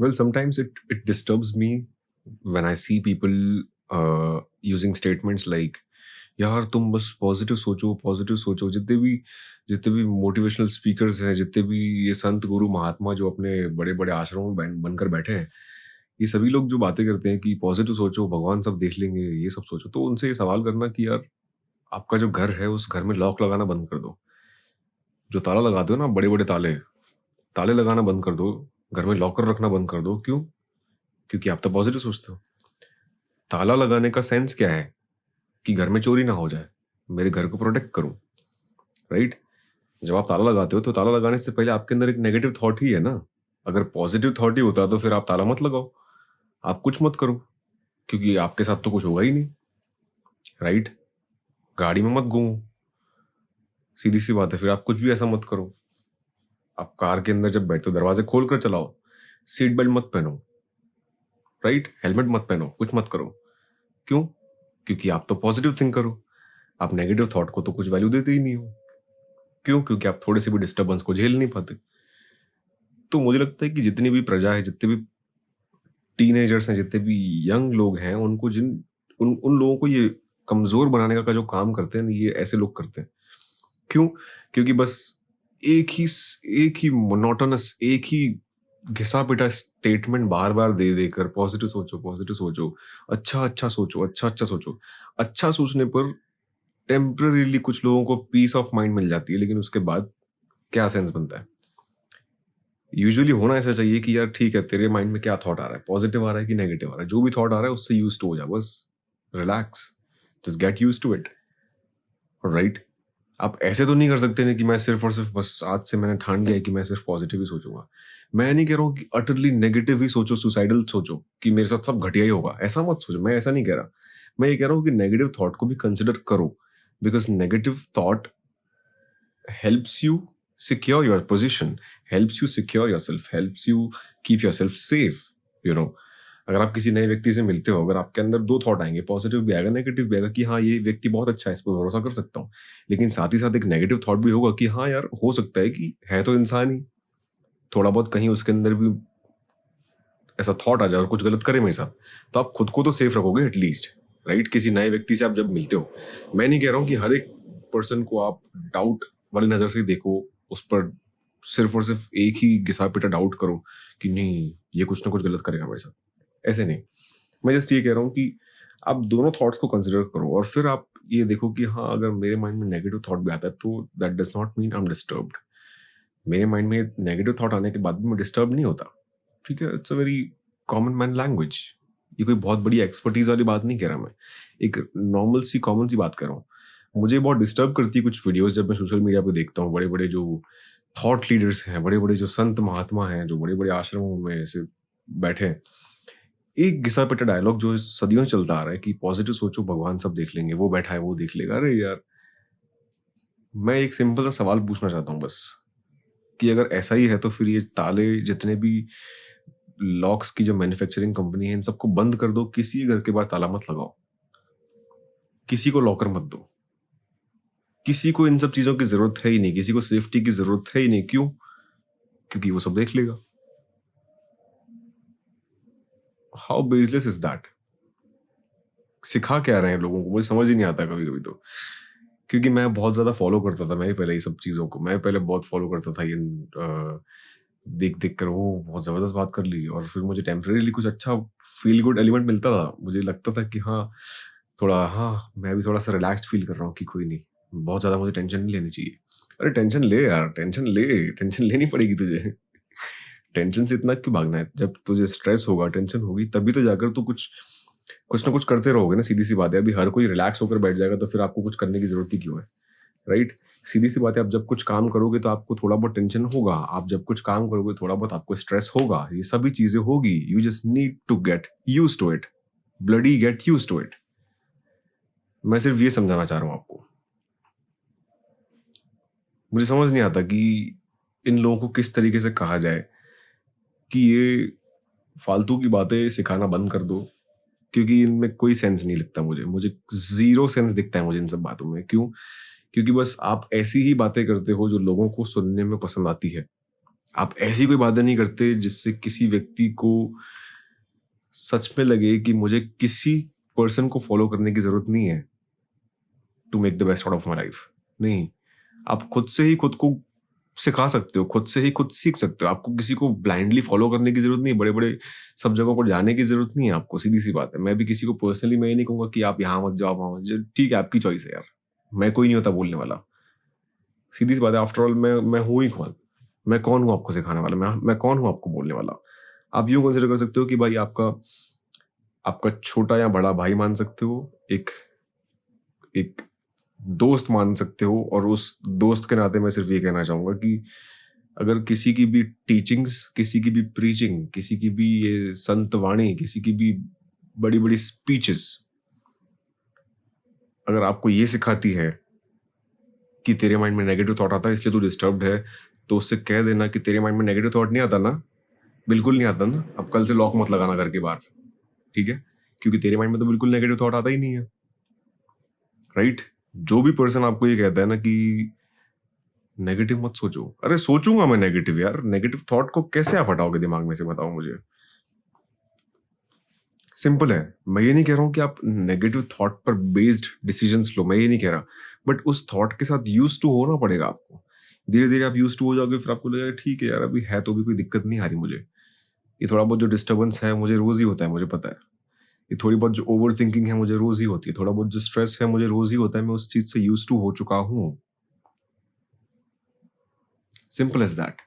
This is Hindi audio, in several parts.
Well, sometimes it disturbs me when I see people using statements like यार तुम बस पॉजिटिव सोचो जितने भी मोटिवेशनल स्पीकर्स हैं, जितने भी ये संत गुरु महात्मा जो अपने बड़े बड़े आश्रमों में बनकर बैठे हैं, ये सभी लोग जो बातें करते हैं कि पॉजिटिव सोचो, भगवान सब देख लेंगे, ये सब सोचो, तो उनसे ये सवाल करना कि यार आपका जो घर है उस घर में लॉक लगाना बंद कर दो। जो ताला लगाते हो ना, बड़े बड़े ताले ताले लगाना बंद कर दो, घर में लॉकर रखना बंद कर दो। क्यों? क्योंकि आप तो पॉजिटिव सोचते हो। ताला लगाने का सेंस क्या है? कि घर में चोरी ना हो जाए, मेरे घर को प्रोटेक्ट करूं, राइट? जब आप ताला लगाते हो तो ताला लगाने से पहले आपके अंदर एक नेगेटिव थॉट ही है ना। अगर पॉजिटिव थॉट ही होता तो फिर आप ताला मत लगाओ, आप कुछ मत करो, क्योंकि आपके साथ तो कुछ होगा ही नहीं, राइट? गाड़ी में मत घूमो, सीधी सी बात है। फिर आप कुछ भी ऐसा मत करो। आप कार के अंदर जब बैठते हो दरवाजे खोल कर चलाओ, सीट बेल्ट मत पहनो, राइट? हेलमेट मत पहनो, कुछ मत करो। क्यों? क्योंकि आप तो पॉजिटिव थिंक करो, आप नेगेटिव थॉट को तो कुछ वैल्यू देते ही नहीं हो। क्यों? क्योंकि आप थोड़े से भी डिस्टर्बेंस को झेल नहीं पाते। तो मुझे लगता है कि जितनी भी प्रजा है, जितने भी टीनेजर्स हैं, जितने भी यंग लोग हैं, उनको जिन उन उन लोगों को ये कमज़ोर बनाने का जो काम करते हैं ना, ये ऐसे लोग करते हैं। क्यों? क्योंकि बस एक ही मोनोटोनस, एक ही घिसा-पिटा स्टेटमेंट बार-बार दे देकर पॉजिटिव सोचो, अच्छा-अच्छा सोचो, अच्छा-अच्छा सोचो। अच्छा सोचने पर टेम्परेरीली कुछ लोगों को पीस ऑफ माइंड मिल जाती है, लेकिन उसके बाद क्या सेंस बनता है? यूजुअली होना ऐसा चाहिए कि यार ठीक है, तेरे माइंड में क्या थॉट आ रहा है, पॉजिटिव आ रहा है कि नेगेटिव आ रहा है, जो भी थॉट आ रहा है उससे यूज्ड हो जा, बस relax, just get used to it, right? आप ऐसे तो नहीं कर सकते ना कि मैं सिर्फ और सिर्फ बस आज से मैंने ठान लिया है कि मैं सिर्फ पॉजिटिव ही सोचूंगा। मैं नहीं कह रहा हूँ कि अटरली नेगेटिव ही सोचो, सुसाइडल सोचो कि मेरे साथ सब घटिया ही होगा, ऐसा मत सोचो। मैं ऐसा नहीं कह रहा। मैं ये कह रहा हूँ कि नेगेटिव थॉट को भी कंसिडर करो, because negative thought helps you secure your position, helps you secure yourself, helps you keep yourself safe, you know। अगर आप किसी नए व्यक्ति से मिलते हो, अगर आपके अंदर दो थॉट आएंगे, पॉजिटिव भी आएगा, नेगेटिव भी आएगा कि हाँ ये व्यक्ति बहुत अच्छा है, इस पर भरोसा कर सकता हूँ, लेकिन साथ ही साथ एक नेगेटिव थॉट भी होगा कि हाँ यार हो सकता है कि है तो इंसान ही, थोड़ा बहुत कहीं उसके अंदर भी ऐसा थॉट आ जाए और कुछ गलत करे मेरे साथ, तो आप खुद को तो सेफ रखोगे एटलीस्ट, राइट? किसी नए व्यक्ति से आप जब मिलते हो, मैं नहीं कह रहा हूँ कि हर एक पर्सन को आप डाउट वाली नज़र से देखो, उस पर सिर्फ और सिर्फ एक ही घिसा पिटा डाउट करो कि नहीं ये कुछ ना कुछ गलत करेगा मेरे साथ, ऐसे नहीं। मैं जस्ट ये कह रहा हूँ कि आप दोनों थॉट्स को कंसिडर करो और फिर आप ये देखो कि हाँ अगर मेरे माइंड में नेगेटिव थॉट भी आता है तो that does not mean I am disturbed. मेरे माइंड में नेगेटिव थॉट आने के बाद भी मैं डिस्टर्ब नहीं होता, ठीक है? It's a very common man language. ये कोई बहुत बड़ी एक्सपर्टीज वाली बात नहीं कह रहा मैं, एक नॉर्मल सी कॉमन सी बात कर रहा हूँ। मुझे बहुत डिस्टर्ब करती है कुछ वीडियोस जब मैं सोशल मीडिया पे देखता हूँ, बड़े बड़े जो थॉट लीडर्स हैं, बड़े बड़े जो संत महात्मा हैं, जो बड़े बड़े आश्रमों में ऐसे बैठे हैं, एक घिसा पिटा डायलॉग जो सदियों से चलता आ रहा है कि पॉजिटिव सोचो भगवान सब देख लेंगे, वो बैठा है वो देख लेगा। अरे यार, मैं एक सिंपल सा सवाल पूछना चाहता हूँ बस, कि अगर ऐसा ही है तो फिर ये ताले जितने भी लॉक्स की जो मैन्युफैक्चरिंग कंपनी है इन सबको बंद कर दो, किसी घर के बाहर ताला मत लगाओ, किसी को लॉकर मत दो, किसी को इन सब चीजों की जरूरत है ही नहीं, किसी को सेफ्टी की जरूरत है ही नहीं। क्यों? क्योंकि वो सब देख लेगा। How baseless is that? सिखा क्या रहे हैं लोगों को, मुझे समझ ही नहीं आता कभी कभी तो। क्योंकि मैं बहुत ज्यादा फॉलो करता था, मैं पहले ये सब चीजों को मैं पहले बहुत फॉलो करता था, ये देख देख कर वो बहुत जबरदस्त बात कर ली और फिर मुझे टेम्परेरीली कुछ अच्छा फील गुड एलिमेंट मिलता था। मुझे लगता था कि हाँ थोड़ा, हाँ मैं भी थोड़ा सा रिलैक्स्ड फील कर रहा हूँ कि कोई नहीं, बहुत ज्यादा मुझे टेंशन नहीं लेनी चाहिए। अरे टेंशन ले यार, टेंशन ले, टेंशन लेनी पड़ेगी तुझे। टेंशन से इतना क्यों भागना है? जब तुझे स्ट्रेस होगा, टेंशन होगी, तभी तो जाकर तू कुछ कुछ ना कुछ करते रहोगे ना। सीधी सी बात है, अभी हर कोई रिलैक्स होकर बैठ जाएगा तो फिर आपको कुछ करने की जरूरत ही क्यों है, राइट? सीधी सी बात है, आप जब कुछ काम करोगे तो आपको थोड़ा बहुत टेंशन होगा, आप जब कुछ काम करोगे थोड़ा बहुत आपको स्ट्रेस होगा, ये सभी चीजें होगी। You just need to get use to it, bloody get use to it. मैं सिर्फ ये समझाना चाह रहा हूं आपको। मुझे समझ नहीं आता कि इन लोगों को किस तरीके से कहा जाए कि ये फालतू की बातें सिखाना बंद कर दो, क्योंकि इनमें कोई सेंस नहीं लगता मुझे। मुझे जीरो सेंस दिखता है मुझे इन सब बातों में। क्यों? क्योंकि बस आप ऐसी ही बातें करते हो जो लोगों को सुनने में पसंद आती है। आप ऐसी कोई बातें नहीं करते जिससे किसी व्यक्ति को सच में लगे कि मुझे किसी पर्सन को फॉलो करने की ज़रूरत नहीं है to make the best out of my life. नहीं, आप खुद से ही खुद को सिखा सकते हो, खुद से ही खुद सीख सकते हो। आपको किसी को ब्लाइंडली फॉलो करने की ज़रूरत नहीं है, बड़े-बड़े सब जगहों पर जाने की ज़रूरत नहीं है आपको, सीधी-सी बात है। मैं भी किसी को पर्सनली मैं ये नहीं कहूँगा कि आप यहाँ मत जाओ, वहाँ मत जाओ, ठीक है आपकी चॉइस है यार। मैं कोई नहीं होता बोलने वाला। सीधी-सी बात है, आफ्टर ऑल मैं हूँ ही कौन? मैं कौन हूँ आपको सिखाने वाला? मैं कौन हूँ आपको बोलने वाला? आप यूँ कंसिडर कर सकते हो कि भाई आपका आपका छोटा या बड़ा भाई मान सकते हो, एक एक दोस्त मान सकते हो, और उस दोस्त के नाते मैं सिर्फ ये कहना चाहूँगा कि अगर किसी की भी टीचिंग्स, किसी की भी प्रीचिंग, किसी की भी ये संत वाणी, किसी की भी बड़ी-बड़ी स्पीचेस अगर आपको ये सिखाती है कि तेरे माइंड में नेगेटिव थॉट आता है इसलिए तू डिस्टर्ब्ड है, तो उससे कह देना कि तेरे माइंड में नेगेटिव थॉट नहीं आता ना? बिल्कुल नहीं आता ना? अब कल से लॉक मत लगाना घर के बाहर, ठीक है? क्योंकि तेरे माइंड में तो बिल्कुल नेगेटिव थॉट आता ही नहीं है, राइट? जो भी पर्सन आपको ये कहता है ना कि नेगेटिव मत सोचो, अरे सोचूंगा मैं नेगेटिव यार, नेगेटिव थॉट को कैसे आप हटाओगे दिमाग में से, बताओ मुझे। सिंपल है, मैं ये नहीं कह रहा हूँ कि आप नेगेटिव थॉट पर बेस्ड डिसीजंस लो, मैं ये नहीं कह रहा, बट उस थॉट के साथ यूज टू होना पड़ेगा आपको। धीरे धीरे आप यूज टू हो जाओगे, फिर आपको लगेगा ठीक है यार अभी है तो भी कोई दिक्कत नहीं आ रही मुझे। ये थोड़ा बहुत जो डिस्टर्बेंस है मुझे रोज ही होता है, मुझे पता है। ये थोड़ी बहुत जो ओवर थिंकिंग है मुझे रोज ही होती है, थोड़ा बहुत जो स्ट्रेस है मुझे रोज ही होता है, मैं उस चीज से यूज टू हो चुका हूँ। Simple as that.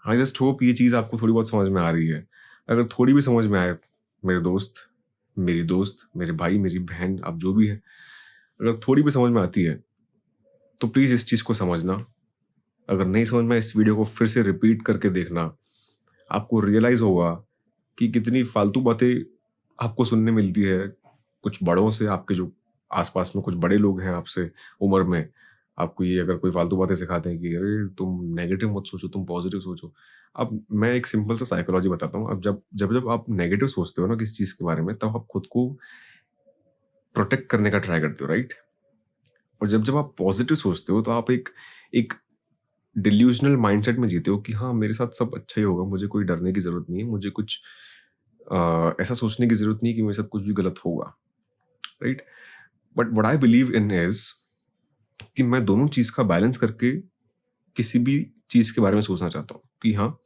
I just hope ये चीज़ आपको थोड़ी बहुत समझ में आ रही है। अगर थोड़ी भी समझ में आए, मेरे दोस्त, मेरी दोस्त, मेरे भाई, मेरी बहन, आप जो भी है, अगर थोड़ी भी समझ में आती है, तो प्लीज़ इस चीज़ को समझना। अगर नहीं समझ में आए, इस वीडियो को फिर से रिपीट करके देखना। आपको रियलाइज़ होगा कि कितनी फालतू बातें आपको सुनने मिलती है, कुछ बड़ों से, आपके जो आस-पास में कुछ बड़े लोग हैं आपसे उम्र में, आपको ये अगर कोई फालतू बातें सिखाते हैं कि अरे तुम नेगेटिव मत सोचो, तुम पॉजिटिव सोचो। अब मैं एक सिंपल सा साइकोलॉजी बताता हूँ। अब जब आप नेगेटिव सोचते हो ना किसी चीज़ के बारे में, तब आप खुद को प्रोटेक्ट करने का ट्राई करते हो, राइट? और जब आप पॉजिटिव सोचते हो, तो आप एक एक डिल्यूजनल माइंडसेट में जीते हो कि हाँ, मेरे साथ सब अच्छा ही होगा, मुझे कोई डरने की ज़रूरत नहीं है, मुझे कुछ ऐसा सोचने की ज़रूरत नहीं है कि मेरे साथ कुछ भी गलत होगा, right? But what I believe in is कि मैं दोनों चीज़ का बैलेंस करके किसी भी चीज़ के बारे में सोचना चाहता हूँ कि हाँ,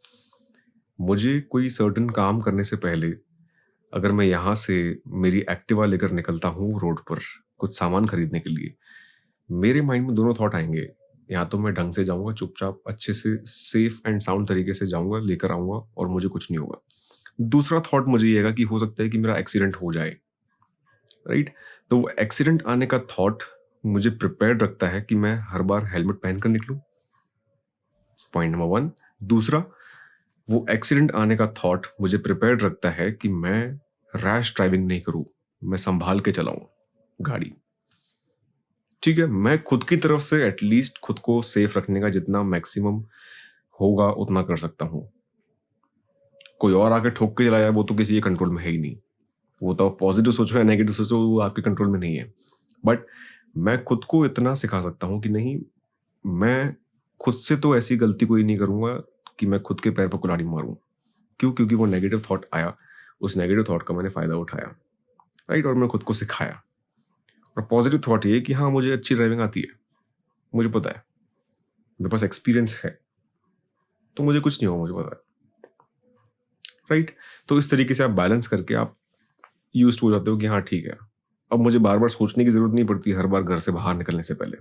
मुझे कोई सर्टेन काम करने से पहले अगर मैं यहाँ से मेरी एक्टिवा लेकर निकलता हूँ रोड पर कुछ सामान खरीदने के लिए, मेरे माइंड में दोनों थॉट आएँगे। या तो मैं ढंग से जाऊँगा, चुपचाप अच्छे से सेफ एंड साउंड तरीके से जाऊँगा, लेकर आऊँगा और मुझे कुछ नहीं होगा। दूसरा थॉट मुझे ये आएगा कि हो सकता है कि मेरा एक्सीडेंट हो जाए, राइट? तो वो एक्सीडेंट आने का थॉट मुझे प्रिपेयर्ड रखता है कि मैं हर बार हेलमेट पहनकर निकलूँ, पॉइंट नंबर 1। दूसरा, वो एक्सीडेंट आने का थॉट मुझे प्रिपेयर्ड रखता है कि मैं रैश ड्राइविंग नहीं करूँ, मैं सँभाल के चलाऊँ गाड़ी। ठीक है? मैं खुद की तरफ से एटलीस्ट खुद को सेफ रखने का जितना मैक्सिमम होगा उतना कर सकता हूँ। कोई और आके ठोक के चला जाए वो तो किसी के कंट्रोल में है ही नहीं। वो तो आप पॉज़िटिव सोचो या नेगेटिव सोचो, वो आपके कंट्रोल में नहीं है। बट मैं खुद को इतना सिखा सकता हूँ कि नहीं, मैं खुद से तो ऐसी गलती कोई नहीं करूँगा कि मैं खुद के पैर पर कुल्हाड़ी मारूँ। क्यों? क्योंकि वो नेगेटिव थॉट आया, उस नेगेटिव थॉट का मैंने फ़ायदा उठाया, राइट? और मैं खुद को सिखाया। और पॉज़िटिव थॉट ये है कि हाँ, मुझे अच्छी ड्राइविंग आती है, मुझे पता है, मेरे पास एक्सपीरियंस है, तो मुझे कुछ नहीं होगा, मुझे पता है, राइट? तो इस तरीके से आप बैलेंस करके आप यूज़्ड हो जाते हो कि हाँ, ठीक है, अब मुझे बार-बार सोचने की ज़रूरत नहीं पड़ती हर बार घर से बाहर निकलने से पहले।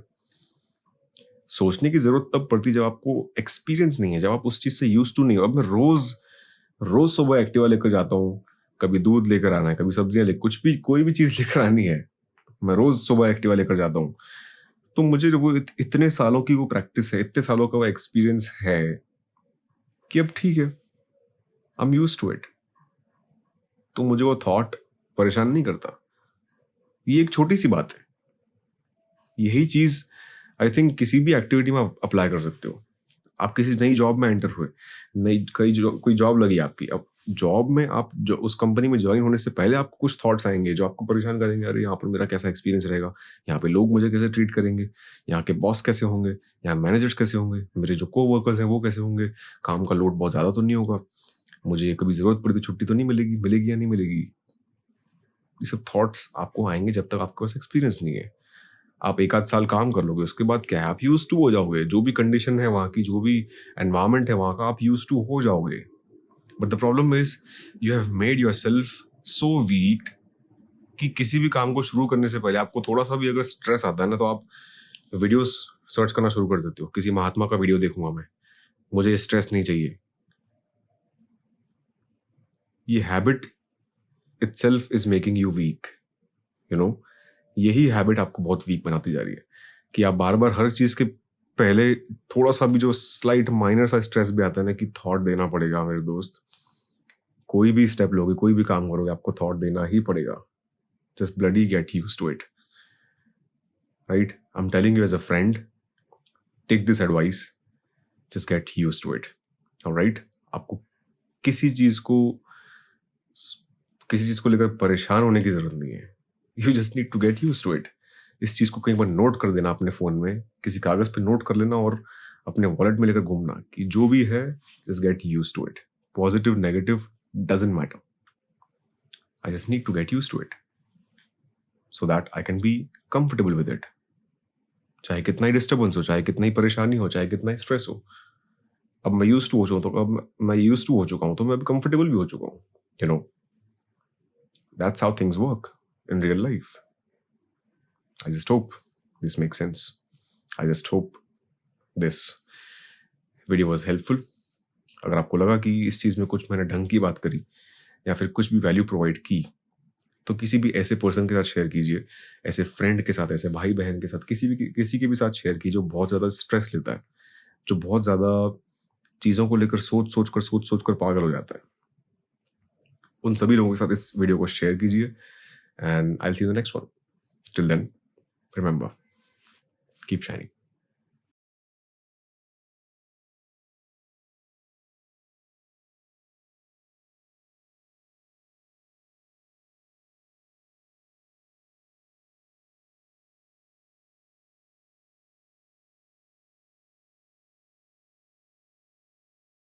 सोचने की ज़रूरत तब पड़ती है जब आपको एक्सपीरियंस नहीं है, जब आप उस चीज़ से यूज़्ड टू नहीं हो। अब मैं रोज़ सुबह एक्टिवा लेकर जाता हूँ, कभी दूध लेकर आना है, कभी सब्जियाँ ले कुछ भी कोई भी चीज़ लेकर आनी है, मैं रोज़ सुबह एक्टिवा लेकर जाता हूँ। तो मुझे वो इतने सालों की वो प्रैक्टिस है, इतने सालों का वो एक्सपीरियंस है कि अब ठीक है, I am used to it. तो मुझे वो थॉट परेशान नहीं करता। ये एक छोटी-सी बात है। यही चीज़ आई थिंक किसी भी एक्टिविटी में आप अप्लाई कर सकते हो। आप किसी नई जॉब में एंटर हुए, नई कोई जॉब लगी आपकी, अब जॉब में आप जो उस कंपनी में जॉइन होने से पहले आपको कुछ थॉट्स आएँगे जो आपको परेशान करेंगे, अरे यहाँ पर मेरा कैसा एक्सपीरियंस रहेगा? यहाँ पे लोग मुझे कैसे ट्रीट करेंगे? यहाँ के बॉस कैसे होंगे? यहाँ मैनेजर्स कैसे होंगे? मेरे जो कोवर्कर्स हैं वो कैसे होंगे? काम का लोड बहुत ज़्यादा तो नहीं होगा? मुझे कभी ज़रूरत पड़ी तो छुट्टी तो नहीं मिलेगी? मिलेगी या नहीं मिलेगी? ये सब थॉट्स आपको आएँगे जब तक आपके पास एक्सपीरियंस नहीं है। आप 1 आध साल काम कर लोगे, उसके बाद क्या है, आप यूज़्ड टू हो जाओगे। जो भी कंडीशन है वहाँ की, जो भी एनवायरनमेंट है वहाँ का, आप यूज़्ड टू हो जाओगे। But the problem is you have made yourself so weak कि किसी भी काम को शुरू करने से पहले आपको थोड़ा-सा भी अगर स्ट्रेस आता है ना, तो आप वीडियोज़ सर्च करना शुरू कर देते हो। किसी महात्मा का वीडियो देखूँगा मैं, मुझे स्ट्रेस नहीं चाहिए। ये habit itself is making you weak, you know? यही हैबिट आपको बहुत वीक बनाती जा रही है कि आप बार-बार हर चीज़ के पहले थोड़ा-सा भी जो स्लाइट माइनर सा स्ट्रेस भी आता है ना कि थॉट देना पड़ेगा मेरे दोस्त। कोई भी स्टेप लोगे, कोई भी काम करोगे, आपको थॉट देना ही पड़ेगा। Just bloody get used to it, right? I am telling you as a friend, take this advice, just get used to it, alright? आपको किसी चीज़ को किसी चीज़ को लेकर परेशान होने की ज़रूरत नहीं है। You just need to get used to it. इस चीज़ को कहीं पर नोट कर देना अपने फ़ोन में, किसी कागज़ पे नोट कर लेना और अपने वॉलेट में लेकर घूमना कि जो भी है just get used to it. Positive, negative doesn't matter. I just need to get used to it so that I can be comfortable with it. चाहे कितना ही डिस्टर्बेंस हो, चाहे कितना ही परेशानी हो, चाहे कितना ही स्ट्रेस हो। अब मैं यूज्ड टू हो चुका हूँ, तो अब मैं यूज्ड टू हो चुका हूँ, तो मैं अब कंफर्टेबल भी हो चुका हूँ। You know, that's how things work in real life. I just hope this makes sense. I just hope this video was helpful. अगर आपको लगा कि इस चीज़ में कुछ मैंने ढंग की बात करी या फिर कुछ भी वैल्यू प्रोवाइड की, तो किसी भी ऐसे पर्सन के साथ शेयर कीजिए, ऐसे फ्रेंड के साथ, ऐसे भाई-बहन के साथ, किसी के भी साथ शेयर कीजिए जो बहुत ज़्यादा स्ट्रेस लेता है, जो बहुत ज़्यादा चीज़ों को लेकर सोच-सोच कर पागल हो जाता है। उन सभी लोगों के साथ इस वीडियो को शेयर कीजिए and I will see you in the next one. Till then, remember, keep shining.